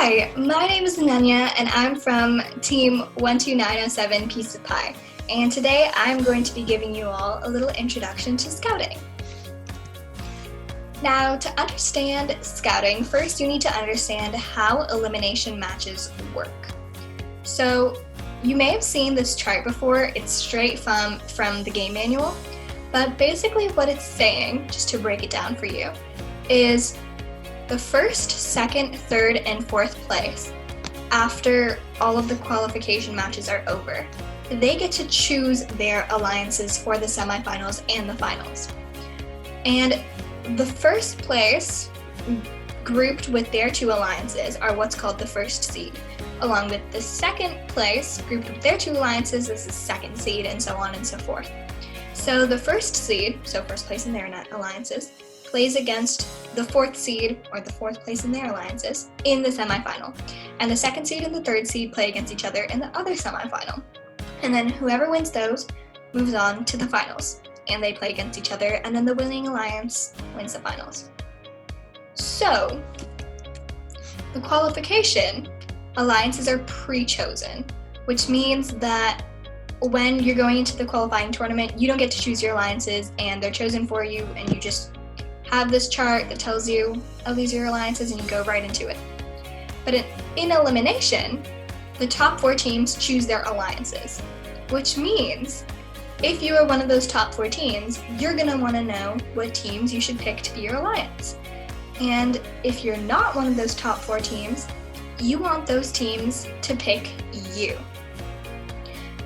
Hi, my name is Ananya and I'm from Team 12907 Piece of Pie. And today I'm going to be giving you all a little introduction to scouting. Now, to understand scouting, first you need to understand how elimination matches work. So, you may have seen this chart before. It's straight from the game manual, but basically what it's saying, just to break it down for you, is the first, second, third, and fourth place, after all of the qualification matches are over, they get to choose their alliances for the semifinals and the finals. And the first place, grouped with their two alliances, are what's called the first seed, along with the second place, grouped with their two alliances, is the second seed, and so on and so forth. So the first seed, so first place in their alliances, plays against the fourth seed, or the fourth place in their alliances, in the semifinal. And the second seed and the third seed play against each other in the other semifinal. And then whoever wins those moves on to the finals, and they play against each other, and then the winning alliance wins the finals. So, the qualification alliances are pre-chosen, which means that when you're going into the qualifying tournament, you don't get to choose your alliances, and they're chosen for you, and you just have this chart that tells you, oh, these are your alliances, and you go right into it. But in elimination, the top 4 teams choose their alliances, which means if you are one of those top 4 teams, you're going to want to know what teams you should pick to be your alliance. And if you're not one of those top 4 teams, you want those teams to pick you.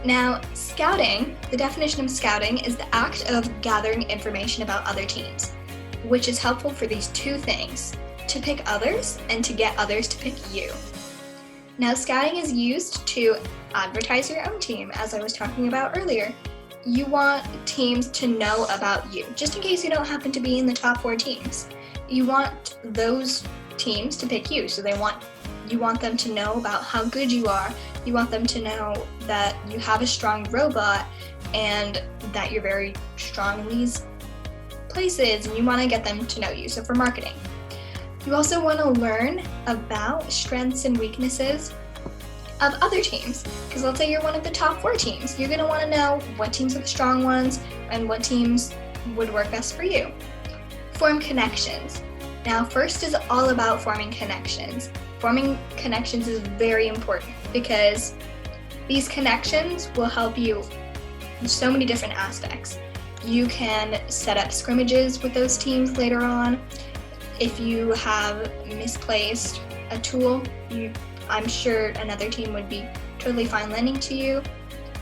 Now, scouting, the definition of scouting is the act of gathering information about other teams, which is helpful for these two things, to pick others and to get others to pick you. Now, scouting is used to advertise your own team, as I was talking about earlier. You want teams to know about you, just in case you don't happen to be in the top 4 teams. You want those teams to pick you, so you want them to know about how good you are. You want them to know that you have a strong robot and that you're very strong in these places, and you want to get them to know you, so for marketing. You also want to learn about strengths and weaknesses of other teams, because let's say you're one of the top 4 teams. You're going to want to know what teams are the strong ones and what teams would work best for you. Form connections. Now, first is all about forming connections. Forming connections is very important because these connections will help you in so many different aspects. You can set up scrimmages with those teams later on. If you have misplaced a tool, I'm sure another team would be totally fine lending to you,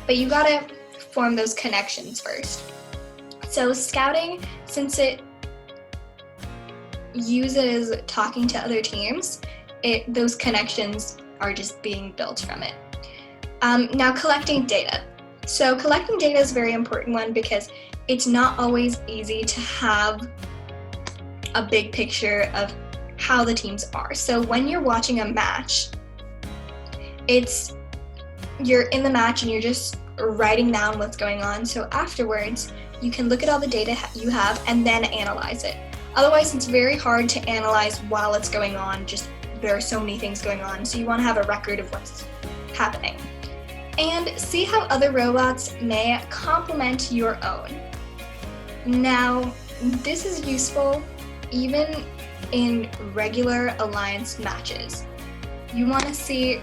but you gotta form those connections first. So scouting, since it uses talking to other teams, those connections are just being built from it. Now, collecting data. So collecting data is a very important one because it's not always easy to have a big picture of how the teams are. So when you're watching a match, you're in the match and you're just writing down what's going on. So afterwards, you can look at all the data you have and then analyze it. Otherwise, it's very hard to analyze while it's going on. Just there are so many things going on. So you want to have a record of what's happening. And see how other robots may complement your own. Now, this is useful even in regular alliance matches. You want to see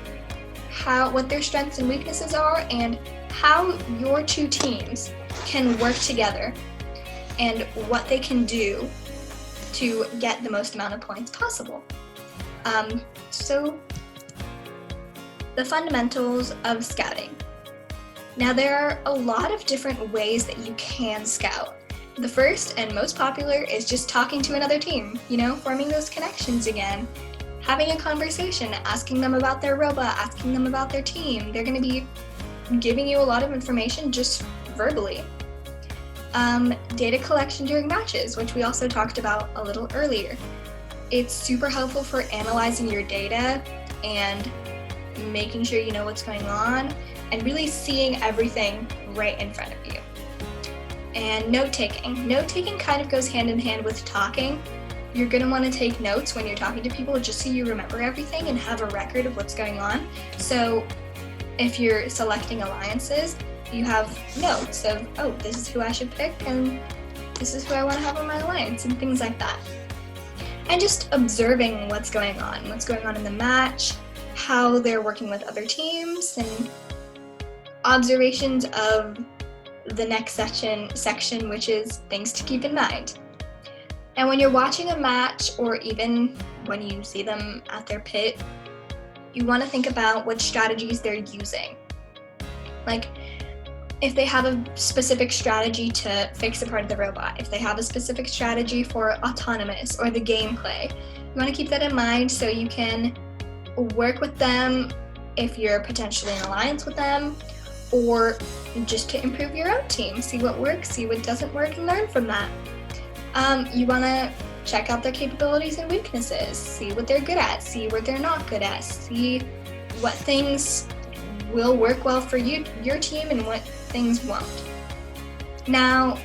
what their strengths and weaknesses are and how your two teams can work together and what they can do to get the most amount of points possible. So, the fundamentals of scouting. Now, there are a lot of different ways that you can scout. The first and most popular is just talking to another team, forming those connections again, having a conversation, asking them about their robot, asking them about their team. They're going to be giving you a lot of information just verbally. Data collection during matches, which we also talked about a little earlier. It's super helpful for analyzing your data and making sure you know what's going on and really seeing everything right in front of you. And note-taking. Note-taking kind of goes hand in hand with talking. you're going to want to take notes when you're talking to people just so you remember everything and have a record of what's going on. So if you're selecting alliances, you have notes of, oh, this is who I should pick and this is who I want to have on my alliance and things like that. And just observing what's going on in the match, how they're working with other teams, and observations of the next section, which is things to keep in mind. And when you're watching a match, or even when you see them at their pit, you want to think about what strategies they're using. Like, if they have a specific strategy to fix a part of the robot, if they have a specific strategy for autonomous or the gameplay, you want to keep that in mind so you can work with them if you're potentially in alliance with them, or just to improve your own team. See what works, see what doesn't work, and learn from that. You want to check out their capabilities and weaknesses, see what they're good at, see what they're not good at, see what things will work well for your team and what things won't. Now,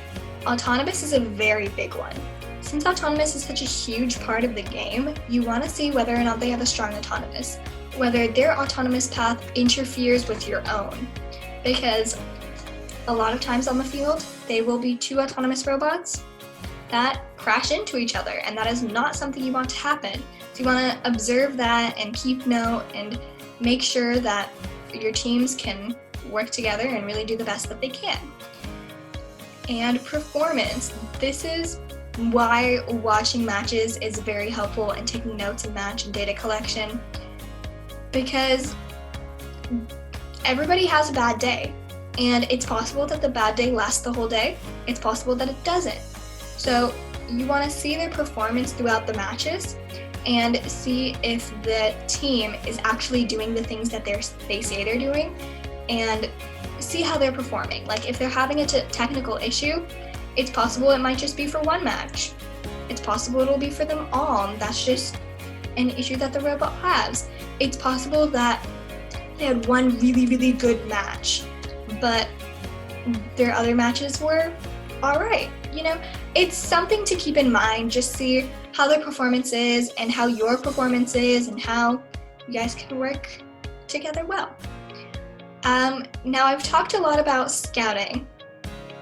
autonomous is a very big one. Since autonomous is such a huge part of the game, you want to see whether or not they have a strong autonomous, whether their autonomous path interferes with your own. Because a lot of times on the field, they will be two autonomous robots that crash into each other, and that is not something you want to happen. So you want to observe that and keep note and make sure that your teams can work together and really do the best that they can. And performance. This is why watching matches is very helpful and taking notes in match and data collection, because everybody has a bad day, and it's possible that the bad day lasts the whole day. It's possible that it doesn't. So you want to see their performance throughout the matches and see if the team is actually doing the things that they say they're doing, and see how they're performing. Like, if they're having a technical issue, it's possible it might just be for one match. It's possible it'll be for them all, and that's just an issue that the robot has. It's possible that they had one really, really good match, but their other matches were all right. It's something to keep in mind. Just see how their performance is and how your performance is and how you guys can work together well. Now, I've talked a lot about scouting.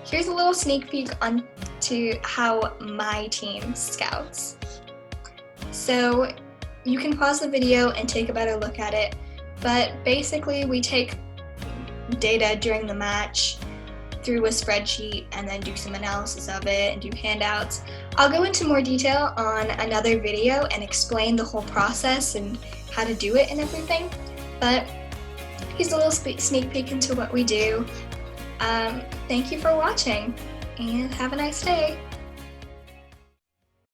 Here's a little sneak peek onto how my team scouts. So you can pause the video and take a better look at it, but basically we take data during the match through a spreadsheet and then do some analysis of it and do handouts. I'll go into more detail on another video and explain the whole process and how to do it and everything, but here's a little sneak peek into what we do. Thank you for watching, and have a nice day.